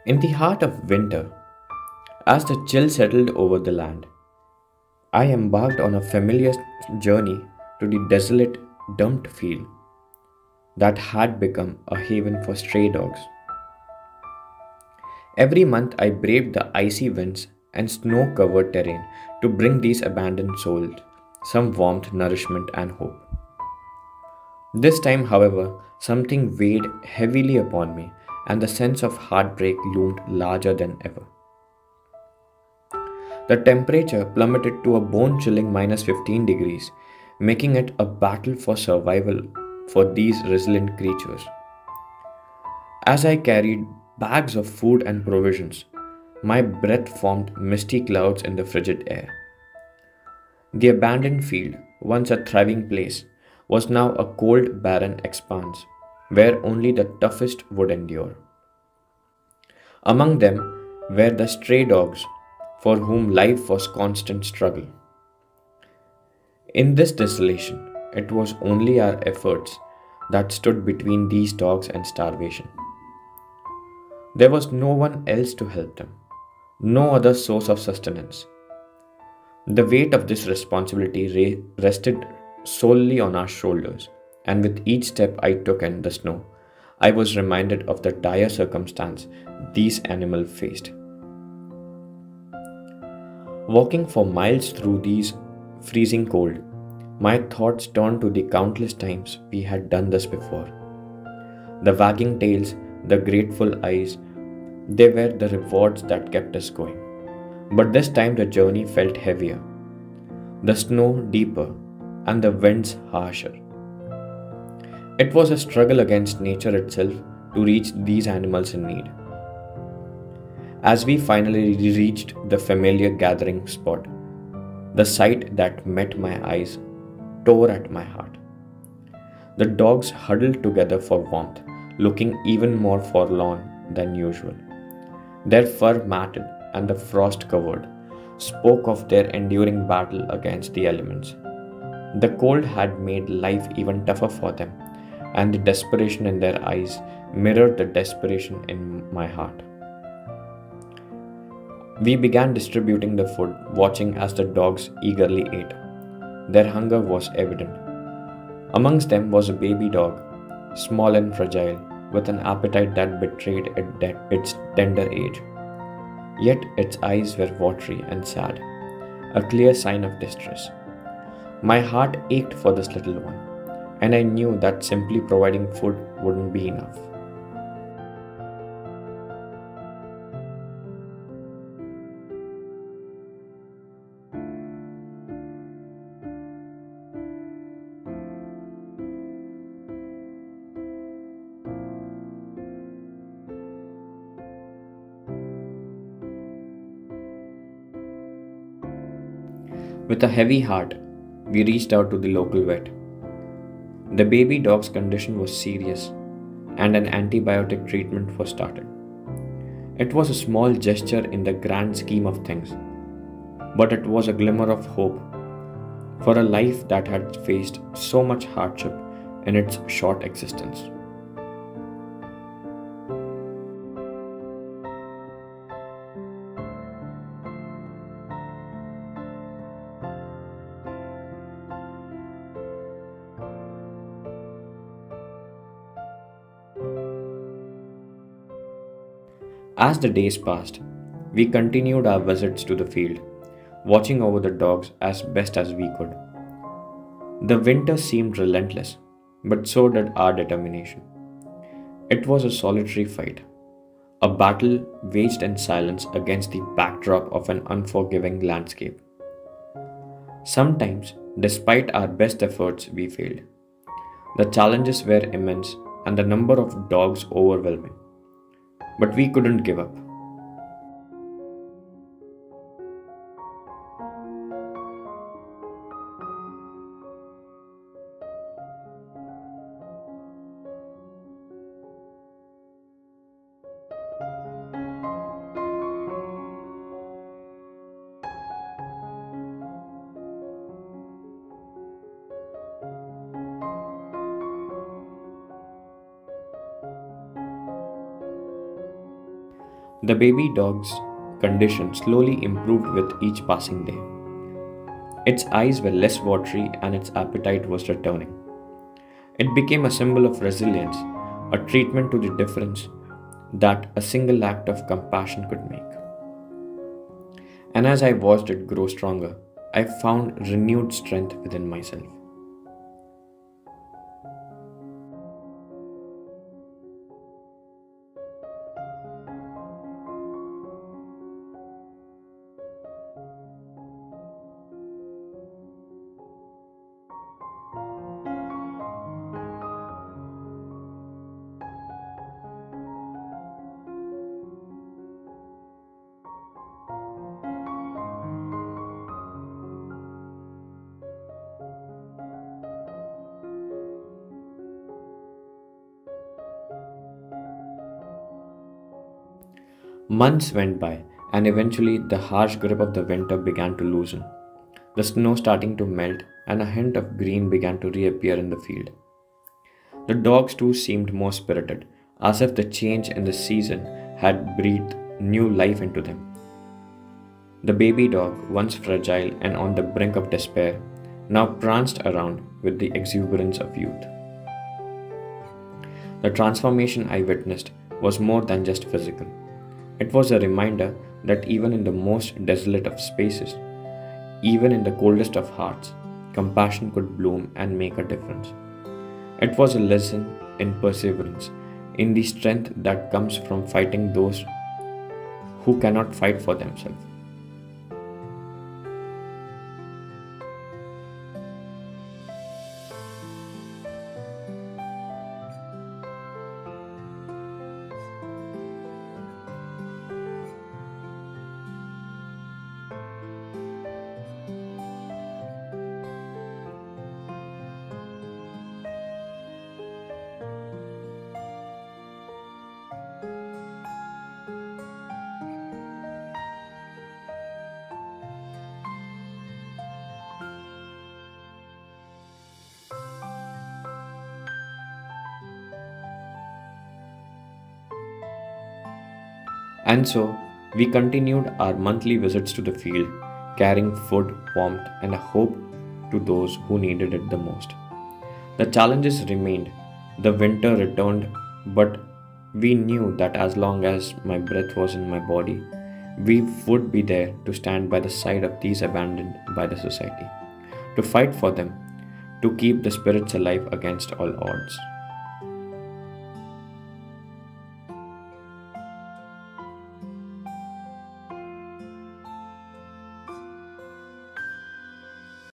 In the heart of winter, as the chill settled over the land, I embarked on a familiar journey to the desolate, dumped field that had become a haven for stray dogs. Every month, I braved the icy winds and snow covered terrain to bring these abandoned souls some warmth, nourishment, and hope. This time, however, something weighed heavily upon me, and the sense of heartbreak loomed larger than ever. The temperature plummeted to a bone chilling minus 15 degrees, making it a battle for survival for these resilient creatures. As I carried bags of food and provisions, my breath formed misty clouds in the frigid air. The abandoned field, once a thriving place, was now a cold, barren expanse where only the toughest would endure. Among them were the stray dogs for whom life was constant struggle. In this desolation, it was only our efforts that stood between these dogs and starvation. There was no one else to help them, no other source of sustenance. The weight of this responsibility rested solely on our shoulders, and with each step I took in the snow, I was reminded of the dire circumstance these animals faced. Walking for miles through these freezing cold, my thoughts turned to the countless times we had done this before. The wagging tails, the grateful eyes, they were the rewards that kept us going. But this time the journey felt heavier, the snow deeper, and the winds harsher. It was a struggle against nature itself to reach these animals in need. As we finally reached the familiar gathering spot, the sight that met my eyes tore at my heart. The dogs huddled together for warmth, looking even more forlorn than usual. Their fur matted and the frost covered spoke of their enduring battle against the elements. The cold had made life even tougher for them, and the desperation in their eyes mirrored the desperation in my heart. We began distributing the food, watching as the dogs eagerly ate. Their hunger was evident. Amongst them was a baby dog, small and fragile, with an appetite that betrayed its tender age. Yet its eyes were watery and sad, a clear sign of distress. My heart ached for this little one, and I knew that simply providing food wouldn't be enough. With a heavy heart, we reached out to the local vet. The baby dog's condition was serious, and an antibiotic treatment was started. It was a small gesture in the grand scheme of things, but it was a glimmer of hope for a life that had faced so much hardship in its short existence. As the days passed, we continued our visits to the field, watching over the dogs as best as we could. The winter seemed relentless, but so did our determination. It was a solitary fight, a battle waged in silence against the backdrop of an unforgiving landscape. Sometimes, despite our best efforts, we failed. The challenges were immense and the number of dogs overwhelming. But we couldn't give up. The baby dog's condition slowly improved with each passing day. Its eyes were less watery and its appetite was returning. It became a symbol of resilience, a treatment to the difference that a single act of compassion could make. And as I watched it grow stronger, I found renewed strength within myself. Months went by, and eventually the harsh grip of the winter began to loosen. The snow starting to melt, and a hint of green began to reappear in the field. The dogs too seemed more spirited, as if the change in the season had breathed new life into them. The baby dog, once fragile and on the brink of despair, now pranced around with the exuberance of youth. The transformation I witnessed was more than just physical. It was a reminder that even in the most desolate of spaces, even in the coldest of hearts, compassion could bloom and make a difference. It was a lesson in perseverance, in the strength that comes from fighting those who cannot fight for themselves. And so, we continued our monthly visits to the field, carrying food, warmth, and a hope to those who needed it the most. The challenges remained, the winter returned, but we knew that as long as my breath was in my body, we would be there to stand by the side of these abandoned by the society, to fight for them, to keep the spirits alive against all odds.